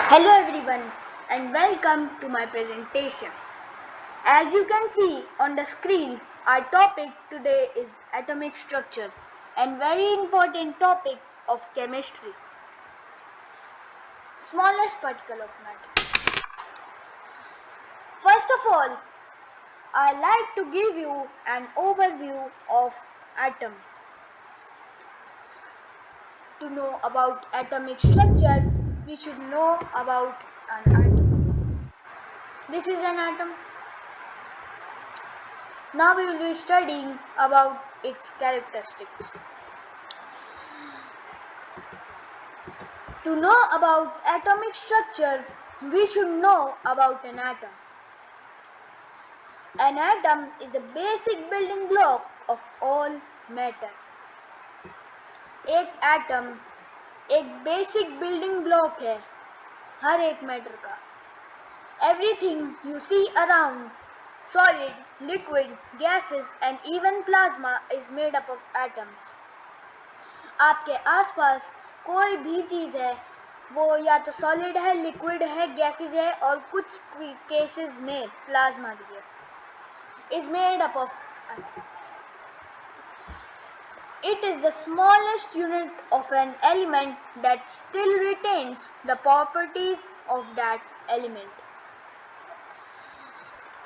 Hello everyone and welcome to my presentation. As you can see on the screen, our topic today is atomic structure and very important topic of chemistry. Smallest particle of matter. First of all, I like to give you an overview of atom. To know about atomic structure, we should know about an atom. This is an atom. Now we will be studying about its characteristics. To know about atomic structure, we should know about an atom. An atom is the basic building block of all matter. एक atom एक basic building block है हर एक matter का. Everything you see around, solid, liquid, gases and even plasma is made up of atoms. आपके आसपास कोई भी चीज है वो या तो सॉलिड है, लिक्विड है, गैसेस है और कुछ केसेस में प्लाज्मा भी है. Is made up of atom. It is the smallest unit of an element that still retains the properties of that element.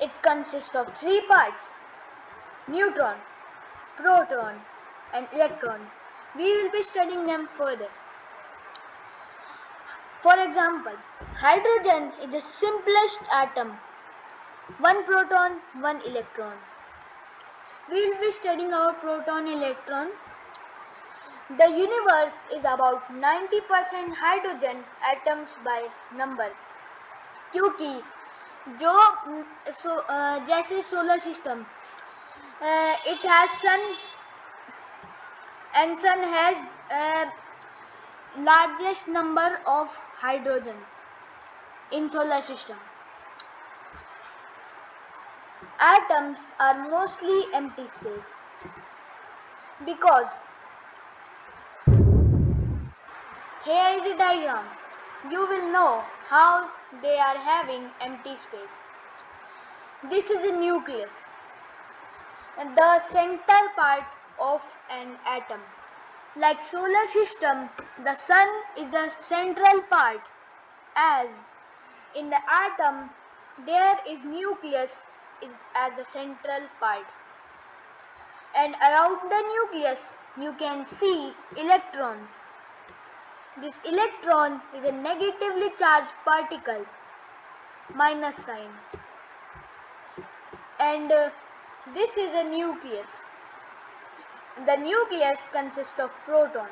It consists of three parts: neutron, proton and electron. We will be studying them further. For example, hydrogen is the simplest atom. One proton, one electron. We will be studying our proton and electron. The universe is about 90% hydrogen atoms by number. क्योंकि जो जैसे solar system, it has sun and sun has largest number of hydrogen in solar system. Atoms are mostly empty space because here is a diagram. You will know how they are having empty space. This is a nucleus, the center part of an atom. Like solar system, the sun is the central part, as in the atom there is nucleus as the central part, and around the nucleus you can see electrons. This electron is a negatively charged particle, minus sign, and this is a nucleus. The nucleus consists of proton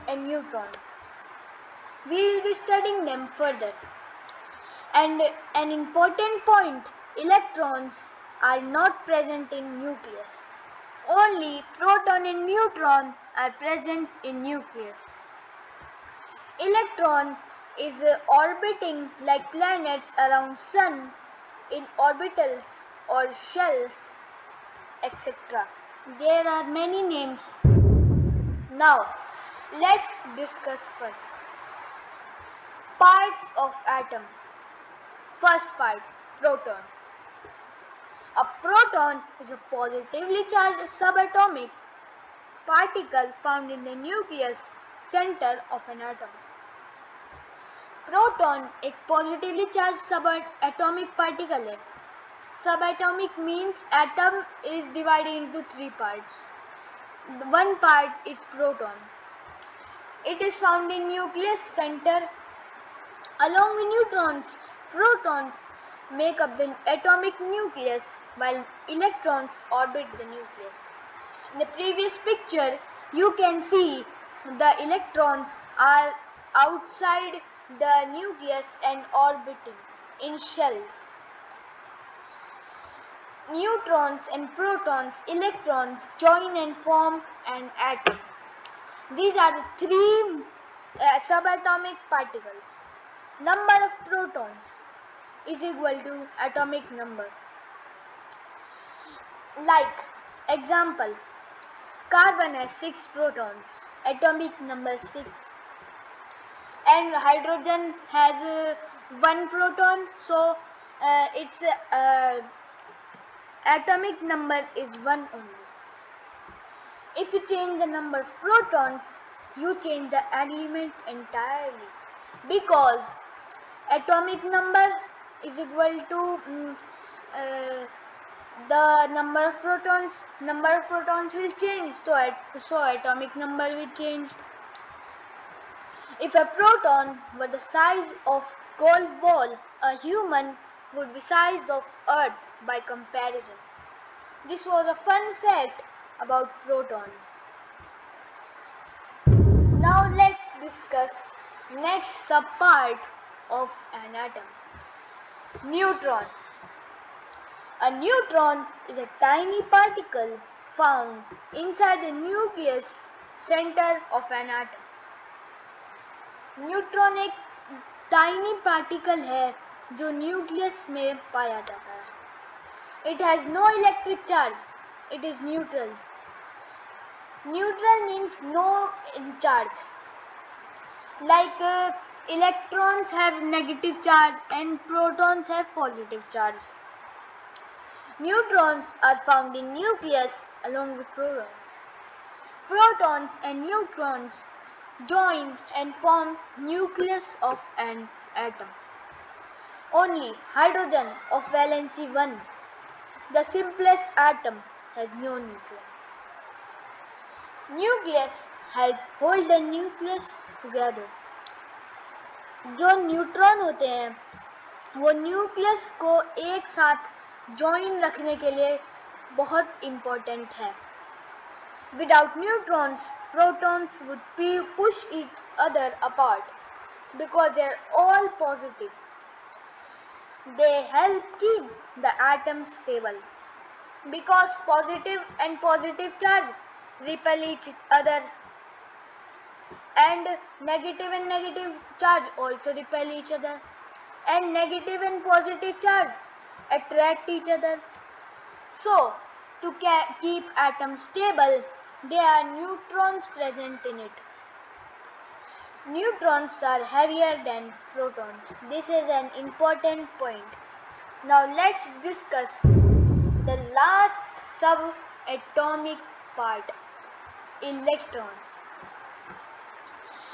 and neutron. We will be studying them further. And an important point, electrons are not present in nucleus. Only proton and neutron are present in nucleus. Electron is orbiting like planets around sun in orbitals or shells, etc. There are many names. Now, let's discuss further. Parts of atom. First part, proton. A proton is a positively charged subatomic particle found in the nucleus center of an atom. Proton एक positively charge subatomic particle है. Subatomic means atom is divided into three parts. One part is proton. It is found in nucleus center along with neutrons. Protons make up the atomic nucleus while electrons orbit the nucleus. In the previous picture, you can see the electrons are outside the nucleus and orbiting in shells. Neutrons and protons, electrons join and form an atom. These are the three subatomic particles. Number of protons is equal to atomic number. Like example, carbon has 6 protons, atomic number 6. and hydrogen has one proton, so its atomic number is 1 only. If you change the number of protons, you change the element entirely, because atomic number is equal to uh, the number of protons will change, so atomic number will change. If a proton were the size of golf ball, a human would be size of earth by comparison. This was a fun fact about proton. Now let's discuss next subpart of an atom. Neutron. A neutron is a tiny particle found inside the nucleus center of an atom. Neutron एक tiny particle है जो nucleus में पाया जाता है. It has no electric charge. It is neutral. Neutral means no charge. Like electrons have negative charge and protons have positive charge. Neutrons are found in nucleus along with protons. Protons and neutrons join and form nucleus of an atom. Only hydrogen of valency 1, the simplest atom, has no neutron. Nucleus help hold the nucleus together. जो neutron होते हैं वो nucleus को एक साथ join रखने के लिए बहुत इम्पोर्टेंट है. Without neutrons, protons would push each other apart because they are all positive. They help keep the atom stable because positive and positive charge repel each other, and negative charge also repel each other, and negative and positive charge attract each other. So to keep atom stable, there are neutrons present in it. Neutrons are heavier than protons. This is an important point. Now let's discuss the last subatomic part, electron.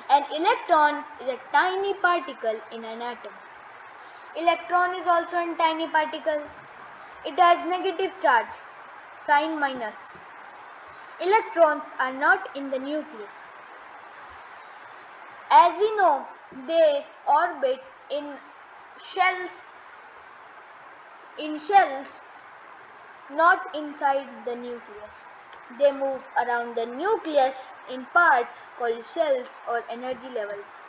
An electron is a tiny particle in an atom. Electron is also a tiny particle. It has negative charge, sign minus. Electrons are not in the nucleus. As we know, they orbit in shells, not inside the nucleus. They move around the nucleus in parts called shells or energy levels.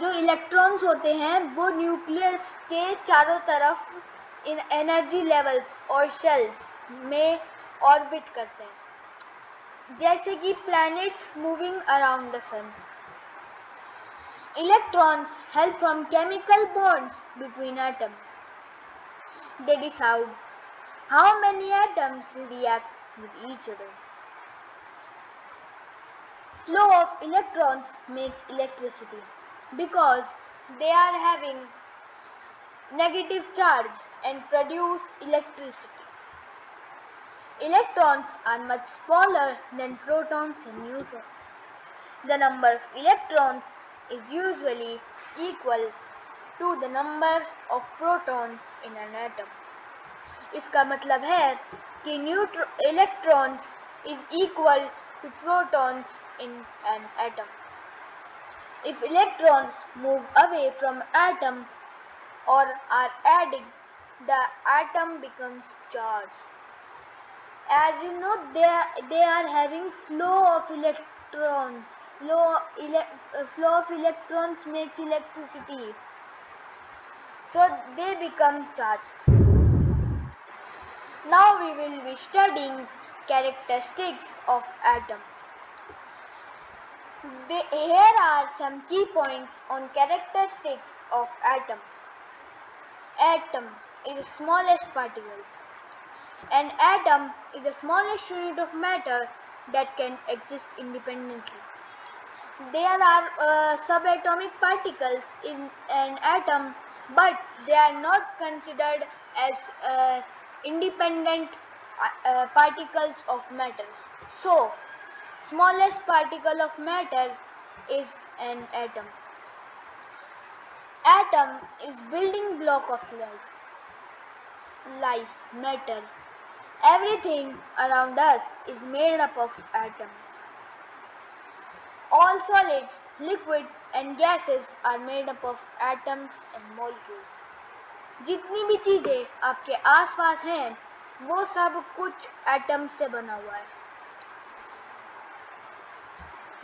जो electrons होते हैं वो nucleus के चारों तरफ इन energy levels और shells में ऑर्बिट करते हैं, जैसे कि planets moving around the sun. Electrons help from chemical bonds between atoms. They decide how many atoms react with each other. Flow of electrons make electricity because they are having negative charge and produce electricity. Electrons are much smaller than protons and neutrons. The number of electrons is usually equal to the number of protons in an atom. इसका मतलब है कि electrons is equal to protons in an atom. If electrons move away from atom or are added, the atom becomes charged. As you know, they are having flow of electrons. Flow of electrons makes electricity, so they become charged. Now we will be studying characteristics of atom. Here are some key points on characteristics of atom. Atom is the smallest particle. An atom is the smallest unit of matter that can exist independently. There are subatomic particles in an atom, but they are not considered as independent particles of matter. So, smallest particle of matter is an atom. Atom is building block of life. Life, matter, everything around us is made up of atoms. All solids, liquids and gases are made up of atoms and molecules. जितनी भी चीजें आपके आसपास हैं, वो सब कुछ atoms से बना हुआ है.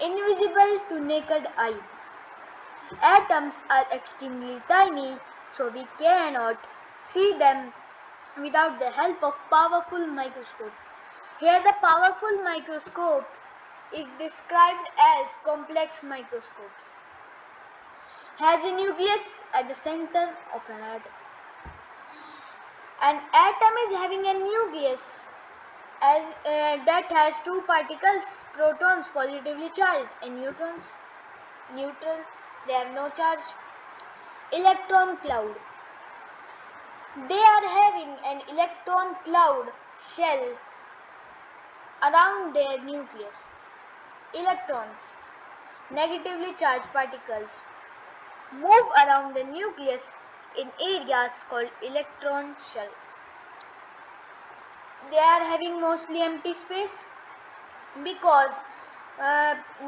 Invisible to naked eye. Atoms are extremely tiny, so we cannot see them without the help of powerful microscope. Here the powerful microscope is described as complex microscopes. Has a nucleus at the center of an atom. An atom is having a nucleus that has two particles, protons positively charged and neutrons neutral, they have no charge. Electron cloud. They are having an electron cloud shell around their nucleus. Electrons, negatively charged particles, move around the nucleus in areas called electron shells. They are having mostly empty space because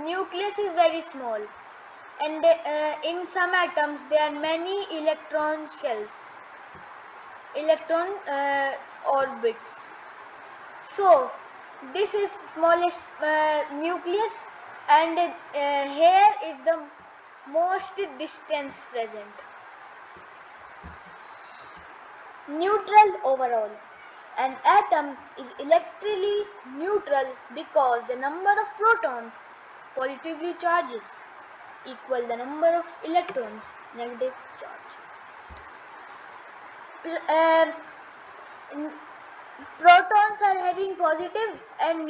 nucleus is very small, and in some atoms there are many electron shells, electron orbits. So this is smallest nucleus, and here is the most distance present. Neutral overall. An atom is electrically neutral because the number of protons positively charges equal the number of electrons negative charge. Protons are having positive and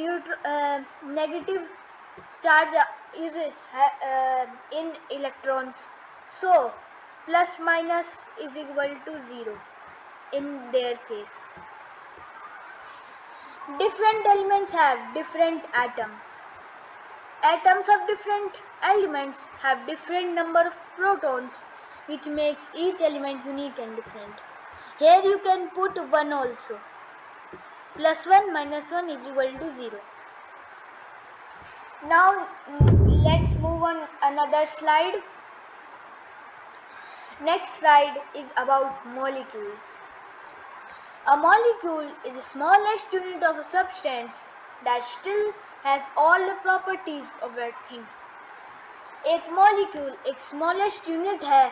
negative charge is in electrons. So plus minus is equal to 0 in their case. Different elements have different atoms. Atoms of different elements have different number of protons, which makes each element unique and different. Here you can put 1 also. Plus 1 minus 1 is equal to 0. Now let's move on another slide. Next slide is about molecules. A molecule is the smallest unit of a substance that still has all the properties of that thing. एक molecule एक smallest unit है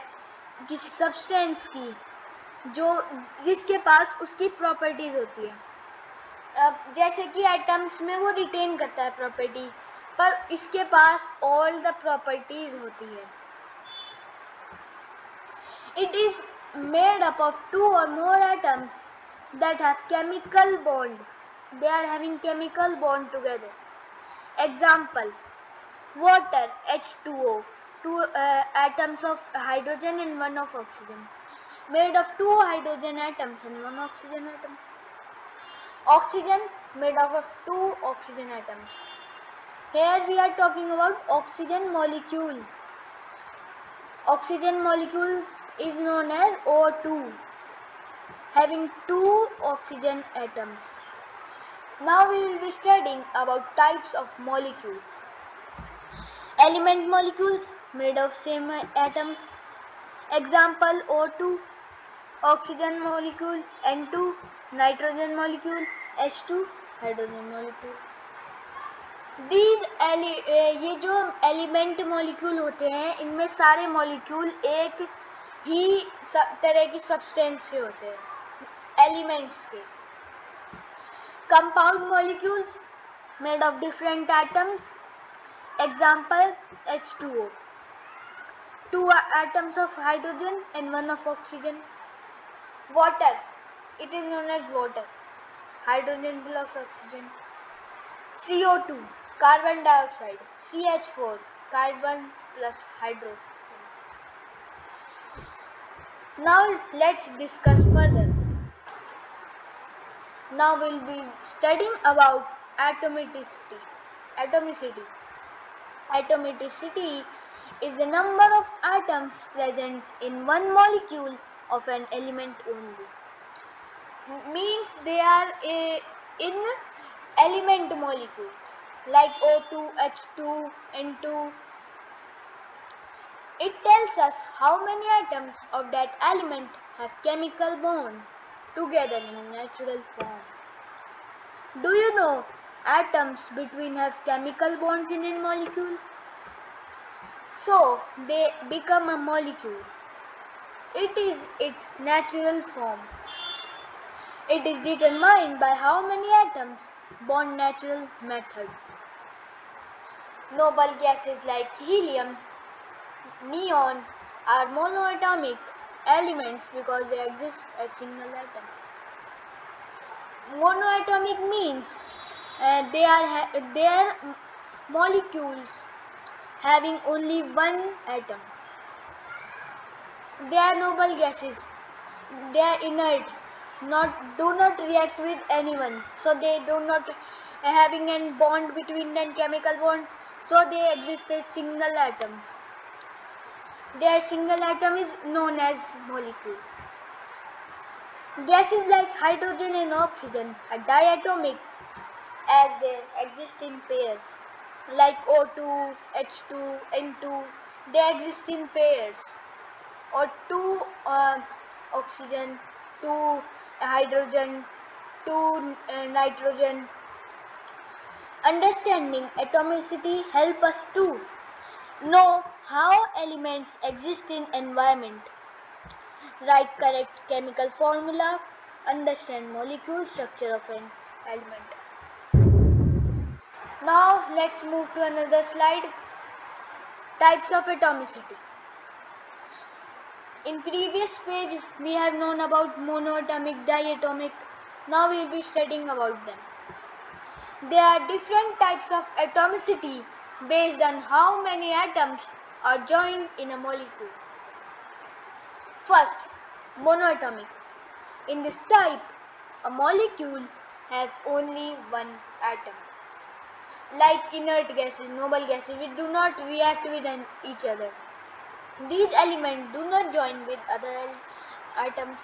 किसी substance की जो जिसके पास उसकी properties होती है. अब जैसे कि एटम्स में वो रिटेन करता है प्रॉपर्टी, पर इसके पास ऑल द प्रॉपर्टीज होती है. It is made up of 2 or more atoms that have chemical bond. They are having chemical bond together. Example: water H2O, 2 atoms of hydrogen and 1 of oxygen, made of 2 hydrogen atoms and 1 oxygen atom. Oxygen made up of 2 oxygen atoms. Here we are talking about oxygen molecule. Oxygen molecule is known as O2, having 2 oxygen atoms. Now we will be studying about types of molecules. Element molecules made of same atoms. Example: O2, oxygen molecule N2, nitrogen molecule H2, hydrogen molecule. ये जो element molecule होते हैं, इनमें सारे molecule एक ही तरह की substance से होते हैं, एलिमेंट्स के. Compound molecules made of different atoms. Example: H2O, 2 atoms of hydrogen and 1 of oxygen. Water, it is known as water, hydrogen plus oxygen. CO2, carbon dioxide, CH4, carbon plus hydrogen. Now let's discuss further. Now we'll be studying about atomicity. Atomicity. Atomicity is the number of atoms present in one molecule of an element only. Means they are in element molecules like O2, H2, N2. It tells us how many atoms of that element have chemical bond together in natural form. Do you know atoms between have chemical bonds in a molecule? So they become a molecule. It is its natural form. It is determined by how many atoms bond natural method. Noble gases like helium, neon are monoatomic elements because they exist as single atoms. Monoatomic means they are molecules having only one atom. They are noble gases. They are inert, do not react with anyone. So they do not having a bond between them, chemical bond. So they exist as single atoms. Their single atom is known as molecule. Gases like hydrogen and oxygen are diatomic as they exist in pairs. Like O2, H2, N2, they exist in pairs. Or two oxygen, two hydrogen, two nitrogen. Understanding atomicity help us to know how elements exist in environment, write correct chemical formula, understand molecule structure of an element. Now let's move to another slide. Types of atomicity. In previous page we have known about monoatomic, diatomic. Now we will be studying about them. There are different types of atomicity based on how many atoms are joined in a molecule. First, monoatomic. In this type, a molecule has only one atom. Like inert gases, noble gases, we do not react with each other. These elements do not join with other atoms.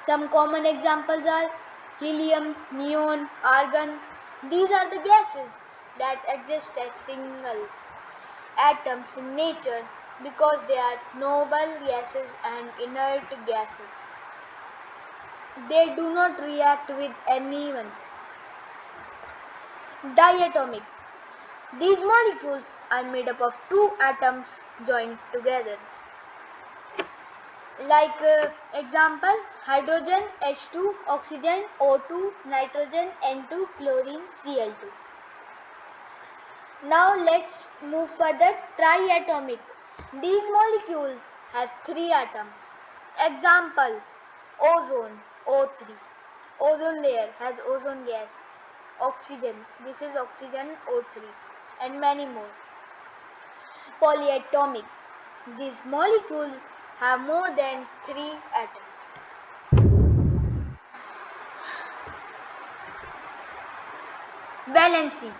Some common examples are helium, neon, argon. These are the gases that exist as single atoms in nature because they are noble gases and inert gases. They do not react with anyone. Diatomic. These molecules are made up of two atoms joined together. Like example, hydrogen H2, oxygen O2, nitrogen N2, chlorine Cl2. Now let's move further. Triatomic. These molecules have three atoms. Example, ozone O3. Ozone layer has ozone gas. Oxygen, this is oxygen O3, and many more. Polyatomic. These molecules have more than three atoms. Valency.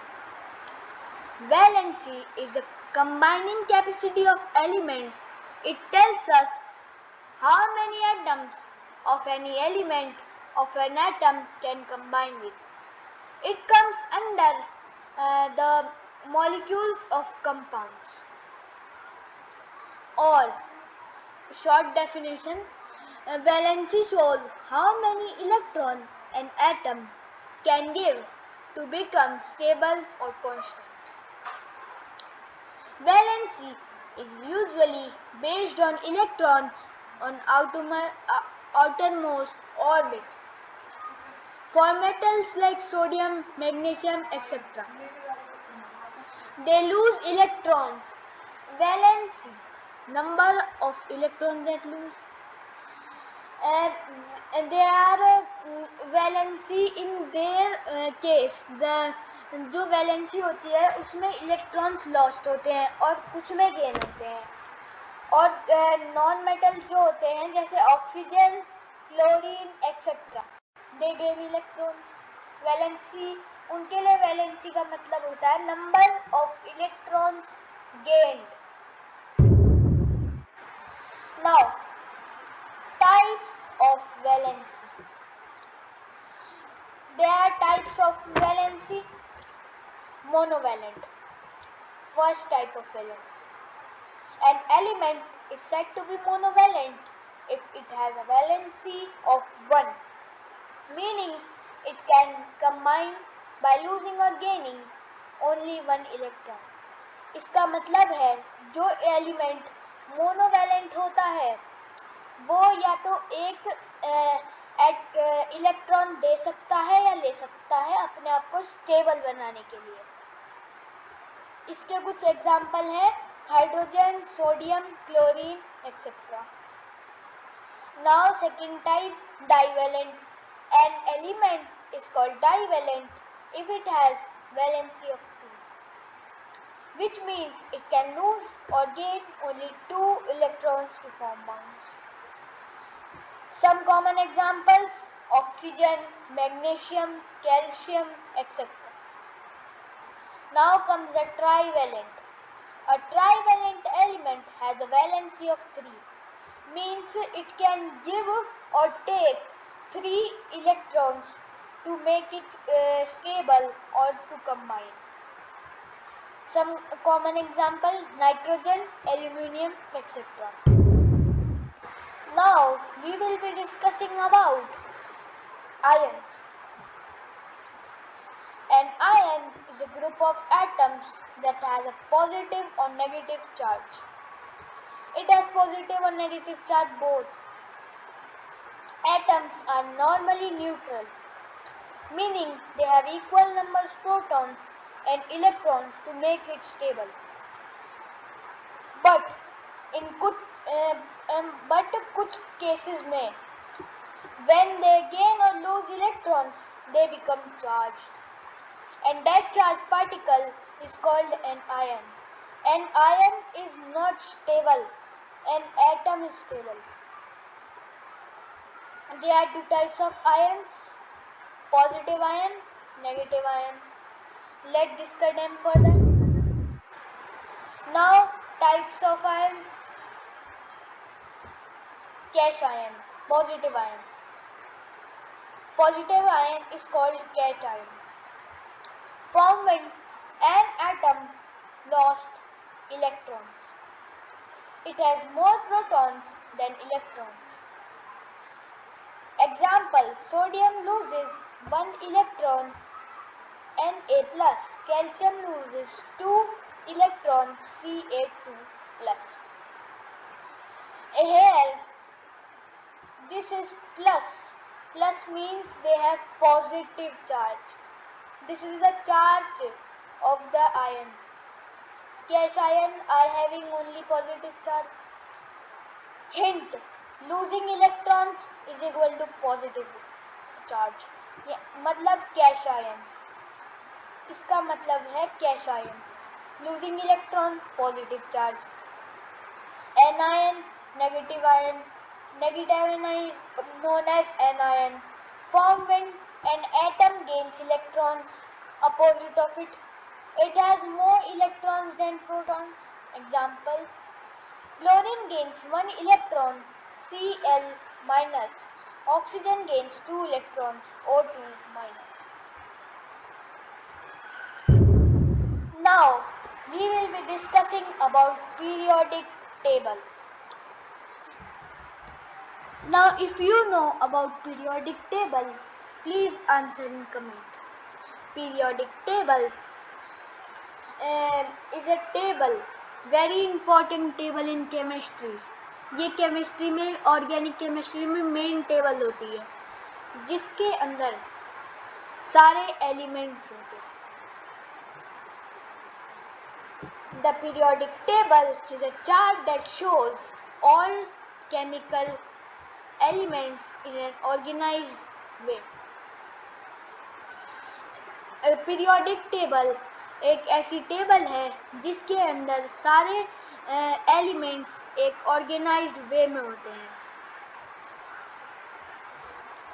Valency is the combining capacity of elements. It tells us how many atoms of any element of an atom can combine with. It comes under the molecules of compounds. Or, short definition, valency shows how many electrons an atom can give to become stable or constant. Valency is usually based on electrons on outermost orbits. For metals like sodium, magnesium, etc., they lose electrons. Valency, number of electrons that lose. They are valency in their case. The जो valency होती है उसमें electrons lost होते हैं और कुछ में gain होते हैं। और नॉन मेटल जो होते हैं जैसे ऑक्सीजन, क्लोरीन एक्सेट्रा, दे गेन इलेक्ट्रॉन्स। वैलेंसी, उनके लिए वैलेंसी का मतलब होता है number of electrons gained. Now types of valency. There are types of valency. Monovalent, first type of valency. An element is said to be monovalent if it has a valency of 1, meaning it can combine by losing or gaining only one electron. इसका मतलब है जो element monovalent होता है वो या तो एक इलेक्ट्रॉन दे सकता है या ले सकता है अपने आप को स्टेबल बनाने के लिए। इसके कुछ एग्जाम्पल हैं hydrogen, sodium, chlorine etcetera. Now second type, divalent. An element is called divalent if it has valency of 2, which means it can lose or gain only 2 electrons to form bonds. Some common examples: oxygen, magnesium, calcium, etc. Now comes a trivalent. A trivalent element has a valency of 3, means it can give or take 3 electrons to make it stable or to combine. Some common example: nitrogen, aluminium, etc. Now we will be discussing about ions. An ion is a group of atoms that has a positive or negative charge. It has positive or negative charge both. Atoms are normally neutral, meaning they have equal numbers of protons and electrons to make it stable. But कुछ cases में when they gain or lose electrons they become charged, and that charged particle is called an ion. An ion is not stable, an atom is stable. There are 2 types of ions: positive ion, negative ion. Let's discuss them further. Now types of ions. Cash ion, positive ion. Positive ion is called cation, formed when an atom lost electrons. It has more protons than electrons. Example: sodium loses 1 electron, Na+. Calcium loses 2 electrons, Ca2+. Here this is plus. Plus means they have positive charge. This is the charge of the ion. Cash ion are having only positive charge. Hint: losing electrons is equal to positive charge. मतलब cash ion. इसका मतलब है cash ion. Losing electron, positive charge. Anion, negative ion. Negative ion is known as anion, formed when an atom gains electrons. Opposite of it, it has more electrons than protons. Example: chlorine gains 1 electron, Cl-. Oxygen gains 2 electrons, O2-. Now we will be discussing about periodic table. Now if you know about periodic table, please answer in comment. Periodic table is a table, very important table in chemistry. ये chemistry में, organic chemistry में main table होती है जिसके अंदर सारे elements होते हैं. The periodic table is a chart that shows all chemical elements in an organized way. Periodic table एक ऐसी टेबल है जिसके अंदर सारे एलिमेंट्स एक ऑर्गेनाइज्ड वे में होते हैं.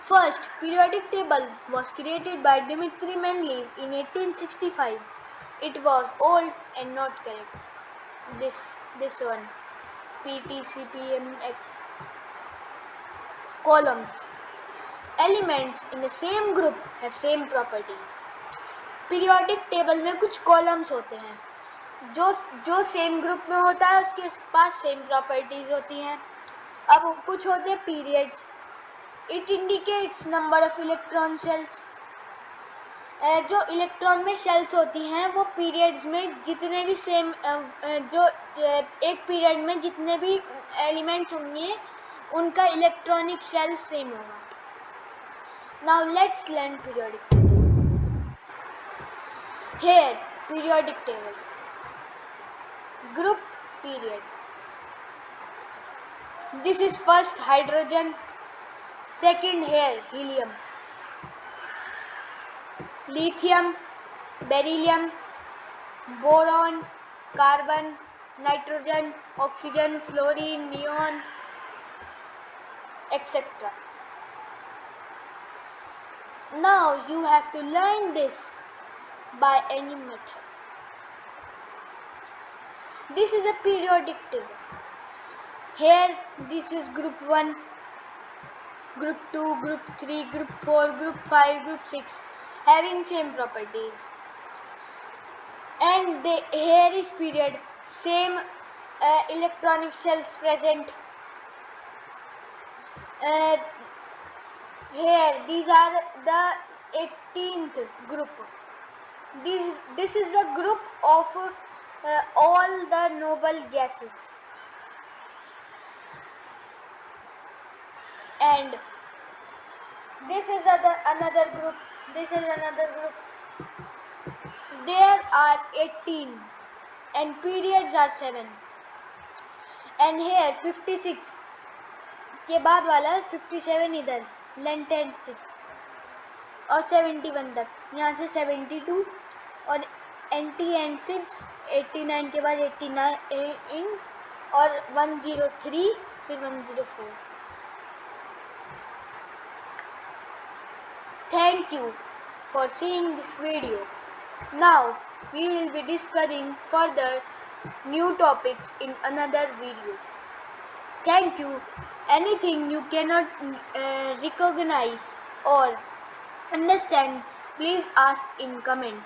First periodic table was created by Dmitry Mendeleev in 1865. It was old and not correct. This one, PTCPMX. Columns. Elements in the same group have same properties. Periodic table में कुछ columns होते हैं जो same group में होता है उसके पास same properties होती हैं. अब कुछ होते हैं periods. It indicates number of electron shells. जो इलेक्ट्रॉन में शेल्स होती हैं वो पीरियड्स में जितने भी सेम जो एक पीरियड में जितने भी एलिमेंट्स होंगे उनका इलेक्ट्रॉनिक शेल सेम होगा. Now let's learn periodic table. Here, periodic table. Group period. This is first hydrogen, second here helium, lithium, beryllium, boron, carbon, nitrogen, oxygen, fluorine, neon, etc. Now you have to learn this by any method. This is a periodic table. Here this is group 1, group 2, group 3, group 4, group 5, group 6 having same properties. And here is period, same electronic shells present. Here these are the 18th group. This is the group of all the noble gases. And this is another group. This is another group. There are 18 and periods are 7. And here 56 के बाद वाला 57 इधर length 6 और 71 तक, यहाँ से 72 और anti and 6 89 के बाद 89 और 103 फिर 104. Thank you for seeing this video. Now we will be discussing further new topics in another video. Thank you. Anything you cannot recognize or understand, please ask in comment.